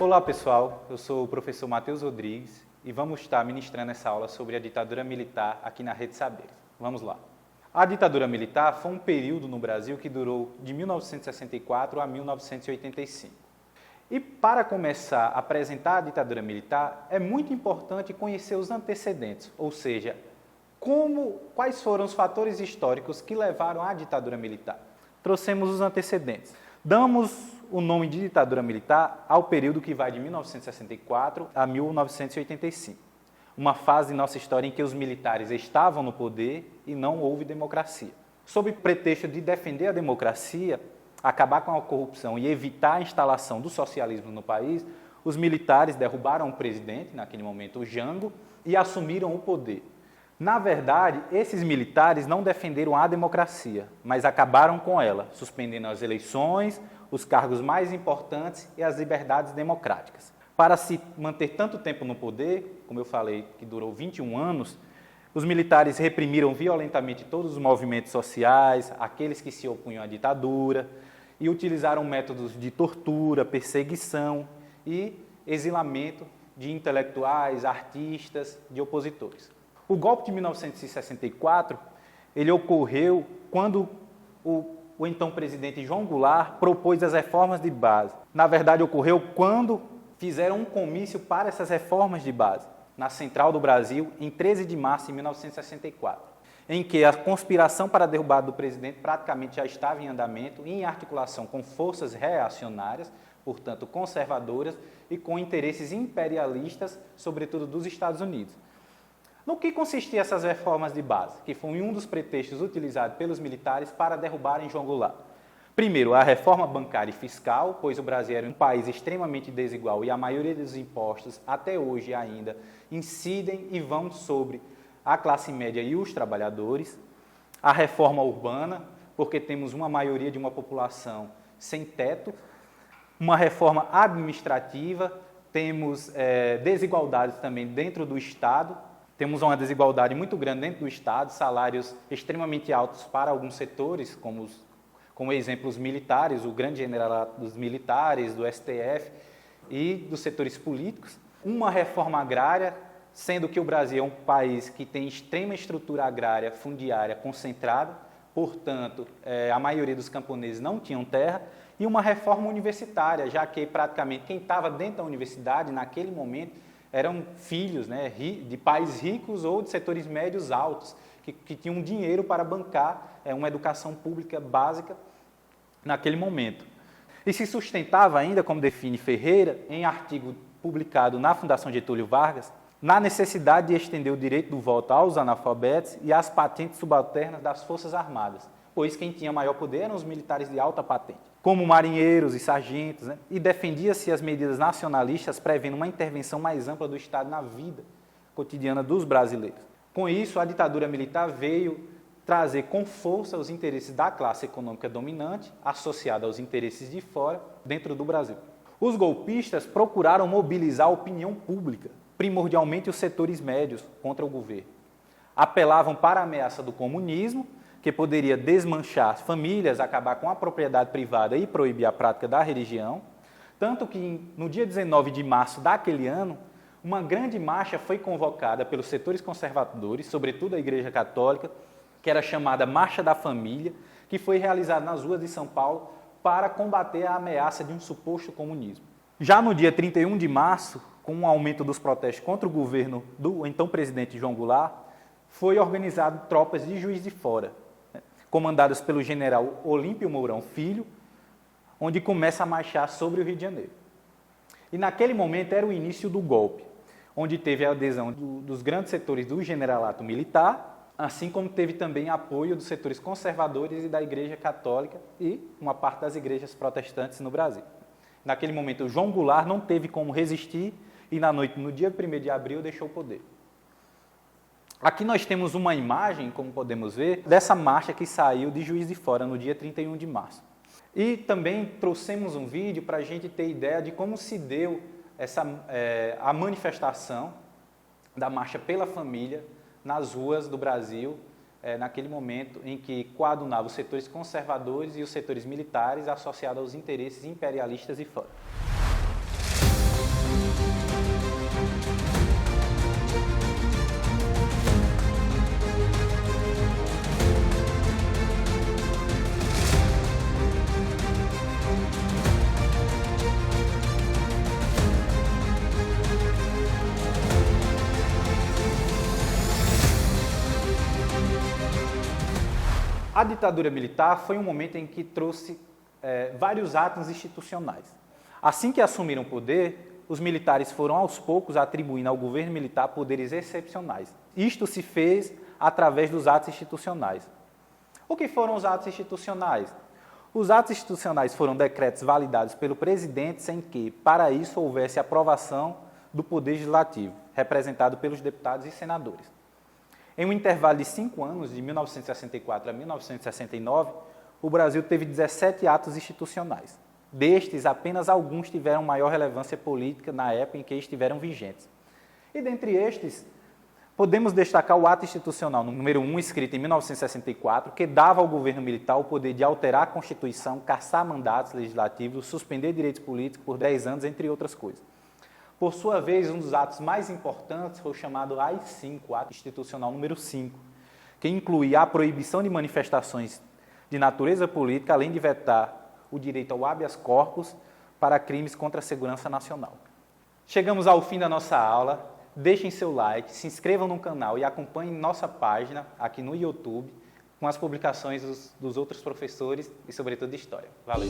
Olá pessoal, eu sou o professor Matheus Rodrigues e vamos estar ministrando essa aula sobre a ditadura militar aqui na Rede Saberes. Vamos lá. A ditadura militar foi um período no Brasil que durou de 1964 a 1985. E para começar a apresentar a ditadura militar, é muito importante conhecer os antecedentes, ou seja, quais foram os fatores históricos que levaram à ditadura militar. Trouxemos os antecedentes. Damos o nome de ditadura militar ao período que vai de 1964 a 1985. Uma fase de nossa história em que os militares estavam no poder e não houve democracia. Sob pretexto de defender a democracia, acabar com a corrupção e evitar a instalação do socialismo no país, os militares derrubaram o presidente, naquele momento o Jango, e assumiram o poder. Na verdade, esses militares não defenderam a democracia, mas acabaram com ela, suspendendo as eleições, os cargos mais importantes e as liberdades democráticas. Para se manter tanto tempo no poder, como eu falei, que durou 21 anos, os militares reprimiram violentamente todos os movimentos sociais, aqueles que se opunham à ditadura, e utilizaram métodos de tortura, perseguição e exilamento de intelectuais, artistas, de opositores. O golpe de 1964, ele ocorreu quando o então presidente João Goulart propôs as reformas de base. Na verdade, ocorreu quando fizeram um comício para essas reformas de base, na Central do Brasil, em 13 de março de 1964, em que a conspiração para a derrubada do presidente praticamente já estava em andamento, em articulação com forças reacionárias, portanto conservadoras, e com interesses imperialistas, sobretudo dos Estados Unidos. No que consistiam essas reformas de base, que foi um dos pretextos utilizados pelos militares para derrubarem João Goulart? Primeiro, a reforma bancária e fiscal, pois o Brasil era um país extremamente desigual e a maioria dos impostos, até hoje ainda, incidem e vão sobre a classe média e os trabalhadores. A reforma urbana, porque temos uma maioria de uma população sem teto. Uma reforma administrativa, temos desigualdades também dentro do Estado. Temos uma desigualdade muito grande dentro do Estado, salários extremamente altos para alguns setores, como exemplo os militares, o grande generalato dos militares, do STF e dos setores políticos. Uma reforma agrária, sendo que o Brasil é um país que tem extrema estrutura agrária, fundiária concentrada, portanto, a maioria dos camponeses não tinham terra, e uma reforma universitária, já que praticamente quem estava dentro da universidade naquele momento eram filhos, né, de pais ricos ou de setores médios altos, que tinham dinheiro para bancar uma educação pública básica naquele momento. E se sustentava ainda, como define Ferreira, em artigo publicado na Fundação Getúlio Vargas, na necessidade de estender o direito do voto aos analfabetos e às patentes subalternas das Forças Armadas, pois quem tinha maior poder eram os militares de alta patente, como marinheiros e sargentos, né? E defendia-se as medidas nacionalistas prevendo uma intervenção mais ampla do Estado na vida cotidiana dos brasileiros. Com isso, a ditadura militar veio trazer com força os interesses da classe econômica dominante, associada aos interesses de fora, dentro do Brasil. Os golpistas procuraram mobilizar a opinião pública, primordialmente os setores médios, contra o governo. Apelavam para a ameaça do comunismo, que poderia desmanchar as famílias, acabar com a propriedade privada e proibir a prática da religião, tanto que no dia 19 de março daquele ano, uma grande marcha foi convocada pelos setores conservadores, sobretudo a Igreja Católica, que era chamada Marcha da Família, que foi realizada nas ruas de São Paulo para combater a ameaça de um suposto comunismo. Já no dia 31 de março, com o aumento dos protestos contra o governo do então presidente João Goulart, foi organizado tropas de Juiz de Fora, comandadas pelo general Olímpio Mourão Filho, onde começa a marchar sobre o Rio de Janeiro. E naquele momento era o início do golpe, onde teve a adesão dos grandes setores do generalato militar, assim como teve também apoio dos setores conservadores e da Igreja Católica e uma parte das igrejas protestantes no Brasil. Naquele momento, o João Goulart não teve como resistir e na noite, no dia 1º de abril, deixou o poder. Aqui nós temos uma imagem, como podemos ver, dessa marcha que saiu de Juiz de Fora no dia 31 de março. E também trouxemos um vídeo para a gente ter ideia de como se deu a manifestação da Marcha pela Família nas ruas do Brasil, naquele momento em que coadunavam os setores conservadores e os setores militares associados aos interesses imperialistas e fora. A ditadura militar foi um momento em que trouxe vários atos institucionais. Assim que assumiram o poder, os militares foram aos poucos atribuindo ao governo militar poderes excepcionais. Isto se fez através dos atos institucionais. O que foram os atos institucionais? Os atos institucionais foram decretos validados pelo presidente sem que, para isso, houvesse aprovação do Poder Legislativo, representado pelos deputados e senadores. Em um intervalo de 5 anos, de 1964 a 1969, o Brasil teve 17 atos institucionais. Destes, apenas alguns tiveram maior relevância política na época em que estiveram vigentes. E dentre estes, podemos destacar o ato institucional número 1, escrito em 1964, que dava ao governo militar o poder de alterar a Constituição, cassar mandatos legislativos, suspender direitos políticos por 10 anos, entre outras coisas. Por sua vez, um dos atos mais importantes foi o chamado AI-5, Ato Institucional número 5, que incluía a proibição de manifestações de natureza política, além de vetar o direito ao habeas corpus para crimes contra a segurança nacional. Chegamos ao fim da nossa aula. Deixem seu like, se inscrevam no canal e acompanhem nossa página aqui no YouTube com as publicações dos outros professores e, sobretudo, de História. Valeu!